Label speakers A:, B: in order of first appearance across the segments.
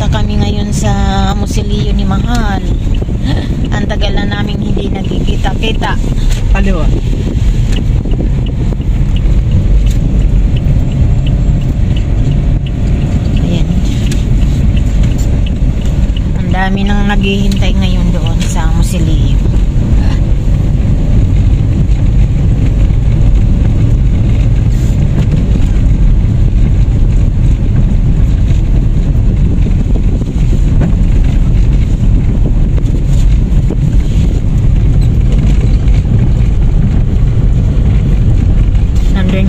A: Pupunta kami ngayon sa Musilio ni Mahal. Ang tagal na namin hindi nagkikita-kita.
B: Kaliwa.
A: Ayan. Ang dami nang naghihintay ngayon doon sa Musilio.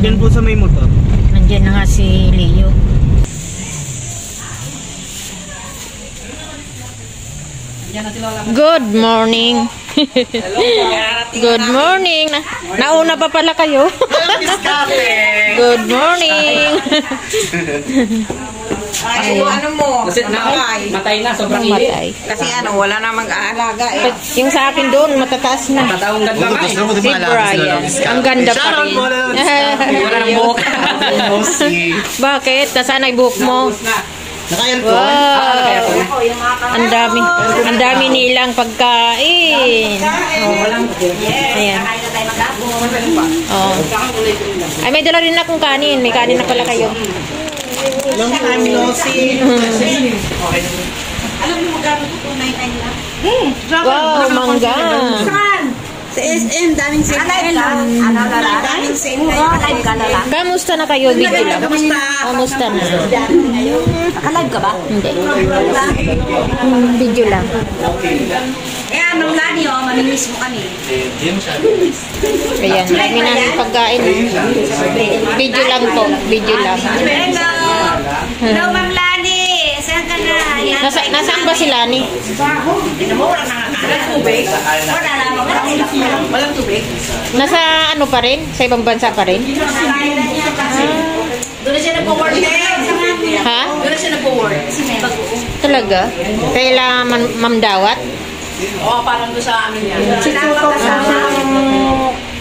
B: Diyan po sa may motor.
A: Nandiyan na nga si Leo. Good morning. Good morning. Nauna pa pala kayo. Good morning.
C: Ay, ano mo?
D: Matay na, sobrang
A: Matay.
C: Kasi ano, wala na mag-aalaga eh.
A: Yung sa akin doon, matataas na.
D: Mataong ganda nga eh.
A: Si Brian. Ang ganda pa rin.
D: Wala nang buhok.
A: Bakit? Nasaan ay buhok mo?
B: Naka-aircon?
A: Wow! Ang dami nilang pagkain. Oh. Ayan. Oh. Ay, may dala rin akong kanin. May kanin na pala kayo.
B: Long time no see.
C: Alam mo magkano po 299 lang?
A: Wow, mangga.
C: Saan? Sa SM, daming sale. Ano lala? Daming sale ngayon.
A: Kamusta na kayo? Video lang. Kamusta na?
C: Nakalive ka ba?
A: Hindi. Video lang.
C: Eh, Ma'am Lani, mamimiss mo kami.
A: Ayan, dami namin pagkain. Video lang po. Video lang.
C: Hello! Hello, Ma'am Lani! Saan ka na?
A: Nasaan ba si Lani?
C: Walang tubig? Walang tubig?
A: Nasa ano pa rin? Sa ibang bansa pa rin?
C: Doon na siya nag-work.
A: Ha?
C: Doon na siya nag-work.
A: Talaga? Kaila Ma'am Dawat?
C: Oo, parang doon sa amin yan. Sinama kasama.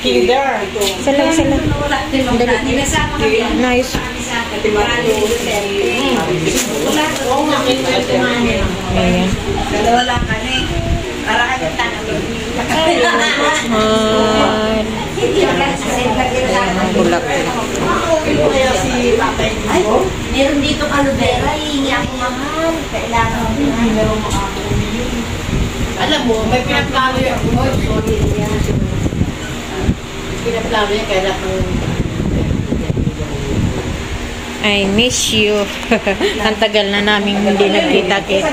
B: Kinder.
A: Sala.
C: Dali. Nasama kami.
A: Nice. Ayan.
C: Dalawa lang kami. Para ka ng tanong.
A: Bulak.
C: Ay, meron dito aloe vera. Hihingi ako mahal. Kailangan mo. Alam mo, may pinaplano yan. Pinaplano yan, kailangan
A: I miss you. Ang tagal na namin hindi nagkita-kita.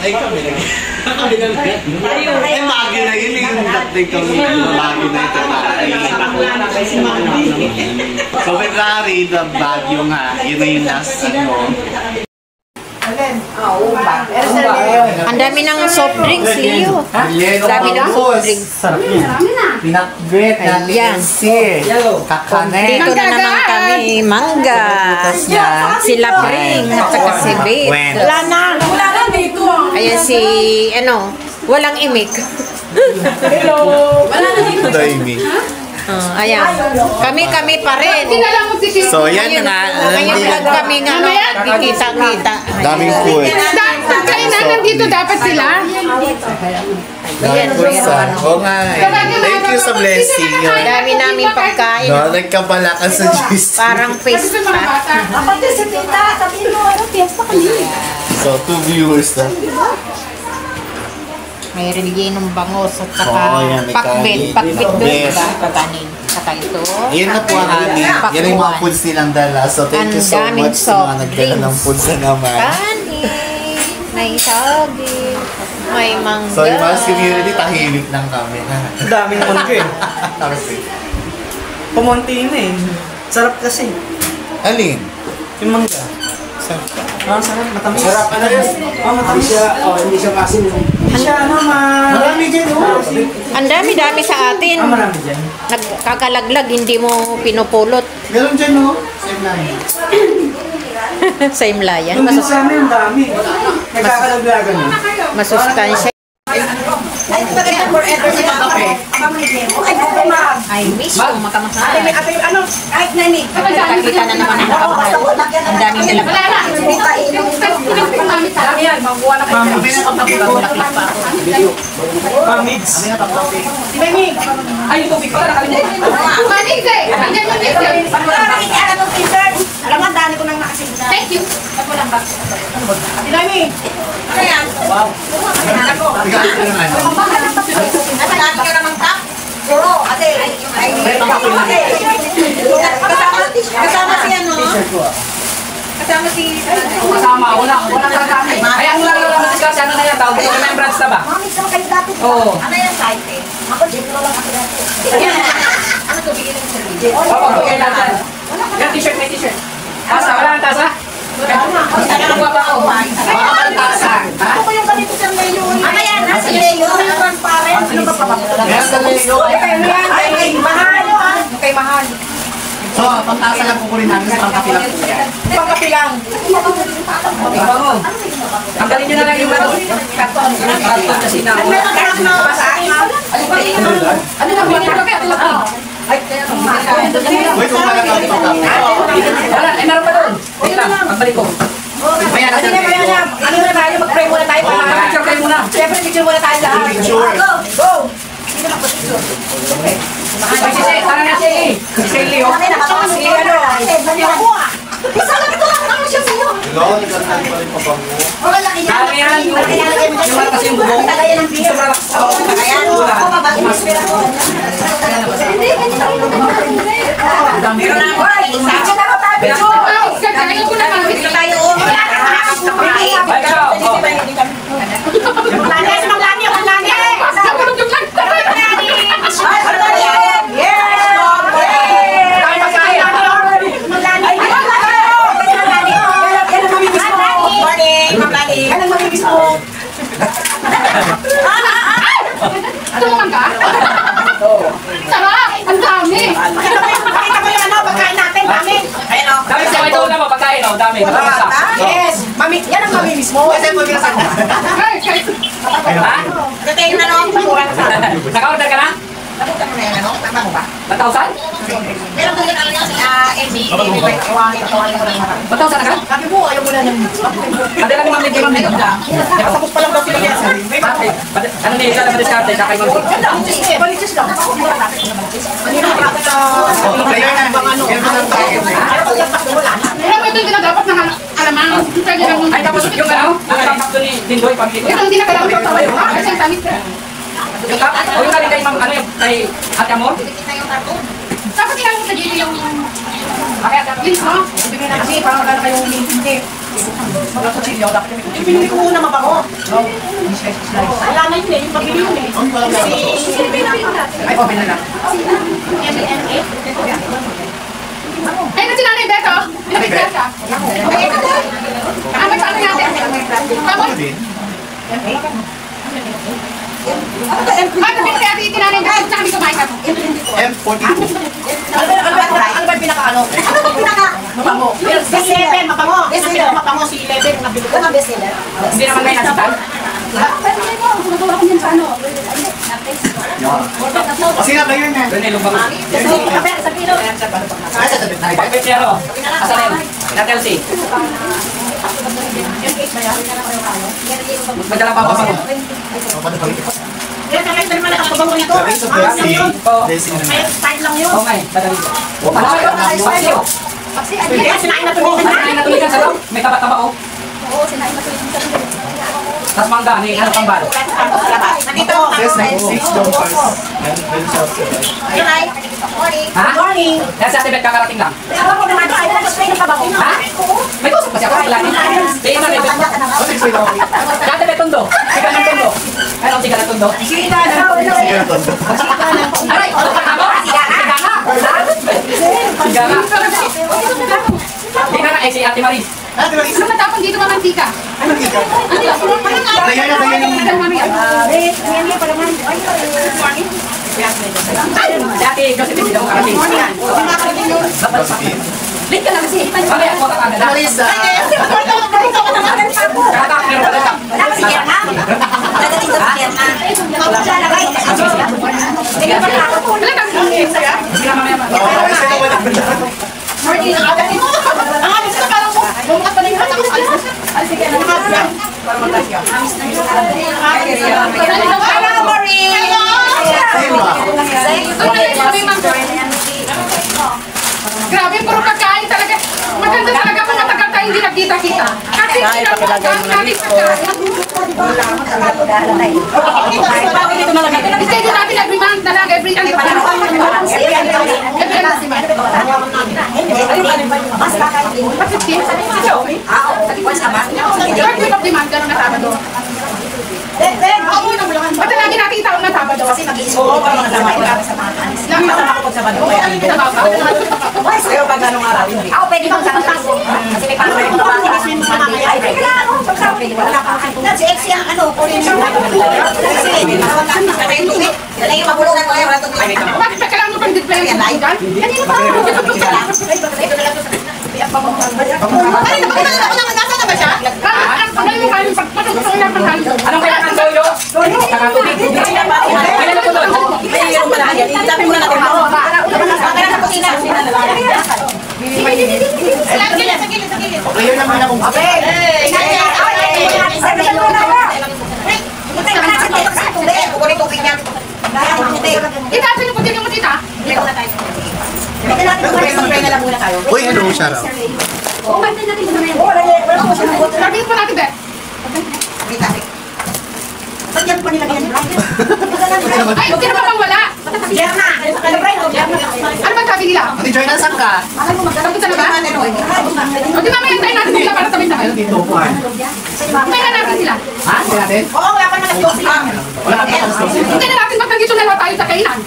B: Ay, kami na. Ay, magi na yun. Yung dating kami. Magi na ito. So, February, the Baguio nga. Yun na yung last,
A: Ang dami ng soft drinks, Leo. Ang dami ng soft drinks.
B: Sarap yun. Pinakbet natin.
A: Ayan.
B: Kakanin.
A: Dito na naman kami. Mangga. Sila Pring. At saka si Beth.
C: Wala na dito.
A: Ayan si, walang imik.
C: Wala na dito.
B: Daimi.
A: Ayan. Kami pa rin.
B: So, yan na.
A: Ngayon lang kami nga nagkikita-kita.
B: Daming food.
E: Kailangan dito dapat sila.
B: Daming food sa. Oo nga. Thank you sa blessing.
A: Ang dami namin pagkain.
B: No, nagkabala ka sa juice.
A: Parang pista.
C: Kapatid sa tita, sabihin mo, fiesta kami.
B: So, 2 viewers na.
A: May rellenong bangos at saka
B: Oo, yan, may
A: pakbet.
B: kanin.
A: Pakbet doon,
B: Yes.
A: diba? Kakanin. Saka ito.
B: Ayan na po ang amin. Yan yung mga foods nilang dala. So, thank you so
A: Ang daming
B: much sa mga
A: soft
B: nagdala ng
A: drinks.
B: foods na naman.
A: Kanin. May saging. May mangga.
B: So, yung mga community, tahimik lang kami.
D: Daming mangga eh.
B: Kasi,
D: Pumunti na eh. Sarap kasi.
B: alin?
D: Yung mangga.
B: Sarap.
D: Sarap, matamis.
B: Sarap, ano yun?
D: Matamis siya. Hindi siya masin. Hindi siya
B: Marami dyan, oh.
A: Ang dami-dami sa atin.
D: Marami dyan.
A: Nagkakalaglag, hindi mo pinupulot.
B: Meron dyan, oh. Same lang.
A: Sa imlayan.
D: Yung sa amin, dami. Nagkakalaglagan eh.
A: Masustansya.
C: Ay, maganda forever si Papa. Pamilya mo. Ay, I miss you, magkamahal.
D: Ate, ano?
C: Kahit nani.
A: Nakakita na naman ang kapahal. Ang daming nila.
E: Wala na.
D: Dami yan, makuha na kayo. Mamids. Si Mami. Ay, yung tubig pala nakalimutan.
E: Manig eh. Andyan yung mix eh.
C: Alam mo, Peter. Alam mo, dami ko nang nakasigla.
E: Thank you.
D: Si Mami.
C: Ano yan?
D: Wow.
C: Natagaan ka namang tap? Oo, ate. Kasama si ano? Kasama si...
D: Kasama, wala kagamit. Ay, ang lalalaman si Kasi, ano na yan? Tawag ko na yung branch na ba?
C: Mami, saan kayo dati?
D: Oo.
C: Ano yan, site eh? Ako, dito lang ako dati. Ano to, bigyan ng service?
D: Oo, kailangan. Yan, t-shirt, may t-shirt. Tasa, wala nang tasa? Ano ba ako? Baka ang tasa. Ha?
C: Ako yung ganito sa Leo. Ano yan? Nasa Leo. Transparent. Ano ba pa?
B: Meron sa Leo.
C: Ay, mahal.
D: Okay, mahal.
B: So, pangtasa lang kukunin namin sa pangkapilang po yan.
D: Pangkapilang. Bango. Ang galing nyo na lang yung ano. Karton. Karton kasi na.
C: Meron ka na basahin.
D: Ano na ba? Ay, kaya
B: Wait, kung wala kami pangkapilang.
D: wala, ay meron pa doon. Wait lang, pagbalik ko. Kaya na ano na tayo, mag-pray muna tayo. Picture kayo muna. Siyempre, picture muna tayo lahat.
B: Picture.
D: Go! Ay, si Shay, tara na si Shay, oh. Si ano?
C: Sabi ko lang naman siya sa'yo.
B: Hello, nagkakaroon pa rin pa ba mo?
C: Wala laki niya.
D: Dami yan, yung malakas yung bubong.
C: Tagayan ng beer. Ayan, ako mabagin yung spira ko. Meron na ako. Picture na ako tayo.
E: Wow, kakain ko na kami.
C: Picture tayo.
D: Ay, ikaw, oh. Tayo pagkain.
C: Anong mamimis mo?
E: Tumang ka? Sarap! Ang dami!
C: Pakita mo yung ano, pagkain natin, dami. Ayun o.
D: Dami sa ito na mapagkain, oh. Dami. Basta.
C: Yes. Mami, yan ang mamimiss mo. Kasi mo bilang ako.
E: Ay, kahit...
D: Ha?
C: Kasi yung ano, murang sa.
D: Naka-order ka na?
C: Nabuta mo na yan, ano? Tama mo ba?
D: 1,000?
C: Meron ko yun, ano yan, MB.
D: 1,000 na ka?
C: Sabi mo, ayaw mo na ng...
D: Ate lang yung mamigay mamigay.
C: Nakasapos pa lang daw sila yan.
D: May bakit? Ano niya, isa lang madiskarte, saka yung mamigay.
C: Yan lang, balitis lang. Hindi na makakot sa...
B: Kaya na, yan pa lang tayo.
E: Pero ito hindi na dapat ng alamang. Pwede lang
D: Ay, tapos yung ano, ang tampakto ni Dindoy, pamigay.
E: ito hindi na kailangan ito tayo. Kasi ang tamis.
D: Yung tap, o yung galing kay Ma'am, ano yung, kay Ate Amor?
E: Dapat kailangan mo sa dito yung...
D: Bakit Ate Amor?
E: Links mo.
C: Sabi na kasi, parang wala kayong hindi. Mga kutsilyo, dapat kami. Pinili ko muna mabango. Wala na yun eh, yung pabili yun eh.
D: Ay, open na lang.
E: Ay, kasi nanay Beto. Pinapigyan ka. May paano natin? Tapos? Ay, napili kaya iti nanay Beto. Saan kami kumain ka?
B: M42.
C: Ano ba yung pinaka-ano? Ano ba yung pinaka-mabango? Si 11, mabango. Si 11, mabango. Si 11, nabili ko. Ano best seller?
D: Hindi naman kayo nasitan?
B: Kasi nga kayo na.
D: Doon yung bangus.
C: Sa pilo.
B: Ay, sa tabi tayo.
D: Ay, pero, asan na yun? Ate Elsie. Magdala pa pa mo.
C: Kaya nakita naman nakapabango nito.
B: Sa Bessie. Bessie na naman.
C: Time lang yun.
D: Oo nga eh, dadali ko. Ano kayo? Paksiyo.
C: Kaya sinain na tuloy
D: Ano kayo natuligan sa loob? May taba-taba ko.
C: Oo, sinain na tuloy
D: Tapos mangga, may ano pang balo.
C: Nandito.
B: Yes, 96 jumpers. Then
C: Hi. Morning.
D: Ha?
C: Morning.
D: Yan si Ate Beth kakarating lang.
C: Alam mo naman, ay nag-spray ng pabango.
D: Ha? May kusap kasi ako kailangan. Tingin na Ate Beth. Ate Beth Tondo. Siga ng Tondo. Ano siga ng Tondo?
C: Sita na.
B: Sige na to.
D: Aray! Ano? Siga nga! Siga nga! Tingnan na eh si Ate Maris.
B: Ate Maris.
E: Ano matapon dito mamantika?
B: Ano dito? Kaya na, kaya na.
D: Si Ate Josephine daw karating.
B: Josephine.
D: Late ka na kasi. Mamaya ako ka agad.
B: Marisa!
C: Wala kasi kaya nga. Dadating sa kaya nga. Maglalagay. Sige pa na ako.
E: Wala kang singin sa'yo?
D: Sige na mamaya.
E: Marty, ang alis na parang bumukat pa rin yung alis. Alis ka na.
D: Para mag-taas ka.
C: Hello, Marie!
E: Grabe, puro pagkain talaga. Maganda talaga kung matagal tayo hindi nagkita-kita. Kasi sinapagkaan natin pagkain. Schedule natin every month talaga, every ano. Third week of the month, gano'n na Sabado. Ba't lagi natin itaon na Sabado? Kasi
C: Oo, para makasama sa mga alis.
D: Pero pag anong araw, hindi.
C: Ako pwede bang sa kasi may pangalaman ko ba? Ay, kailangan ko wala pa. Si Exy ang ano, coordination. Kasi dalay mabulunan ko ay wala to.
E: Bakit pa kailangan mo pang display ang bukan?
C: Kanina pa.
E: Nasa na ba siya? Ang galing mo kayo, pagpatutunan lang pang halos.
D: Anong kailangan Joyo? Nakatubig. Kailan ko doon? Mayroon pala yan. Sabi mo na natin.
C: Kaya na kusina.
B: Ngayon naman akong
E: Itasin niyo po din yung matita.
B: Uy, hello, shout out.
E: Sabihin po natin, Beth. Ay, sino pa bang wala? Ano ba sabi nila?
B: Ate Joy, nasan ka?
E: Tapos na ba? O di mamaya tayo natin sila para sabay sabay. Tayo na natin sila.
D: Ha? Sige natin?
B: Wala ka
E: Hindi na natin matagito na lang tayo sa kainan.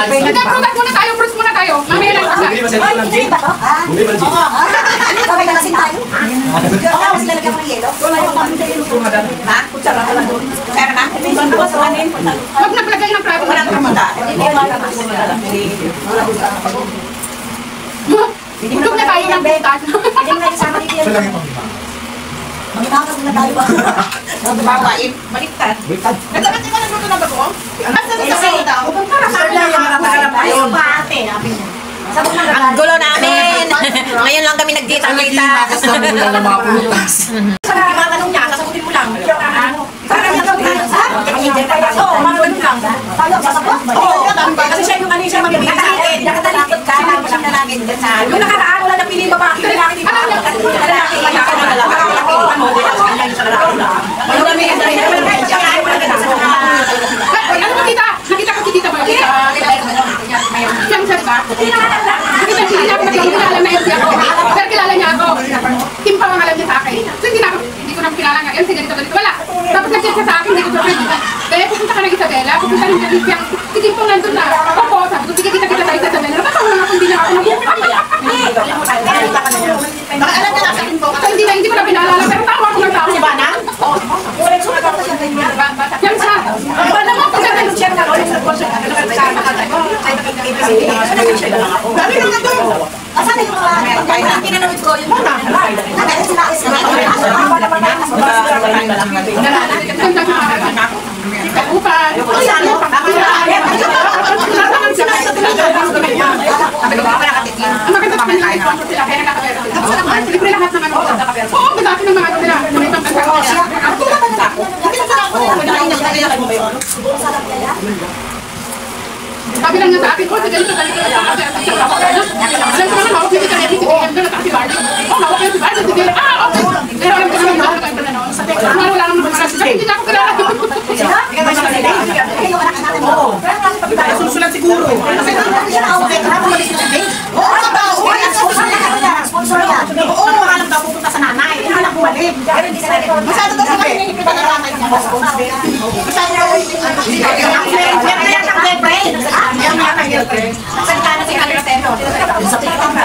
E: Hindi, product muna tayo, fruits muna tayo. Mamaya lang sa
D: Bumili ba sila ng gin? Bumili ba ng gin?
C: Sabay na kasi tayo. Oo, sila lagyan mo ng yelo.
D: Madam.
C: Ha? Kutsara ka lang doon. Kaya na?
E: Huwag naglagay ng plato.
C: Wala kang mata.
E: Tulog na tayo ng butas.
C: Hindi nga yung sama dito yun. Mangimakas na tayo ba? Bawain. Baliktad.
E: Nagdapat mo nagluto na ba ko? Asa na sa daw?
C: Ayaw pa ate.
A: Ang gulo namin. Ngayon lang kami nagkita-kita.
B: Nakas na mula ng mga putas.
C: Sa mga tanong niya, sasagutin mo lang. Para na lang Oo, manulan lang. Tayo, sasagot? Oo, kasi siya yung ano siya mabibigay sa atin. Nakatalikod ka, siya na namin. Yung nakaraan, wala na pili babae. Lalaki, lalaki, mayakan na lang. Ano kami,
E: Ano ba kita? Nakita ko si Tita ba? Siyang siya ba? Nakita si Tita ko kilala na yun siya ako. Pero kilala niya ako. Kim pa ang alam niya sa akin. So hindi ko na kilala nga. Yan si ganito ganito. Wala. Tapos nag-chat siya sa akin. Hindi ko siya. Kaya pupunta ka ng Isabela. Pupunta rin kasi siya. Si Kim pong nandun na. Opo, sabi ko, sige kita tayo sa Isabela. Nakatawa na kung hindi na ako Baka alam niya nasa Kim po. Kasi hindi ko na pinaalala. Pero tawa ko ng tao. Si Banang? Yan siya. Wala mo kung saan siya na. Dami naman doon.
C: Asan na yung mga tinanong ko yung mga nakakit sila is
E: Kaupan. Ang maganda sa kanila ito sila kaya nakapera sila. Tapos naman, libre lahat ng ano. Oo, madami ng mga ano nila. May pangkasama siya. Sabi lang niya sa akin, oh, ganito. Alam ko naman, hawak niya ka na ibigay doon at si Barney. Oh, hawak niya si Barney. Sige, okay. Pero alam ko naman, hawak ka na noon. Wala naman mga kasi. Hindi na ako kilala.
D: Susulat siguro.
C: Oo, makalam daw pupunta sa nanay. Anak ko balik. Masyado daw sa kanila yung pinananay ng masyado daw girlfriend. Salita na si Carlos Teno. Sa TikTok na.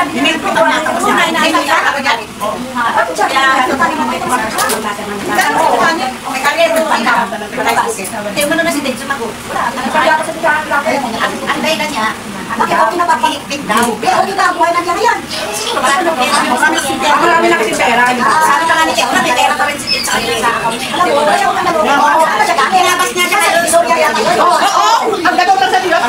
C: Hinilpot na tapos na may kanya rin ikaw. Tayo mo na si Dave sumagot. Ang dahilan niya, Bakit ako napapahigpit daw? Pero okay na, buhay na niya yan.
D: Marami na kasi pera.
C: Sabi pa nga ni Tiago, may pera pa rin si Tito sa kanila sa account. Alam mo, ayaw ka na. Pinabas niya siya sa televisorya yata.
D: Oo, ang gano'n lang sa Diyos.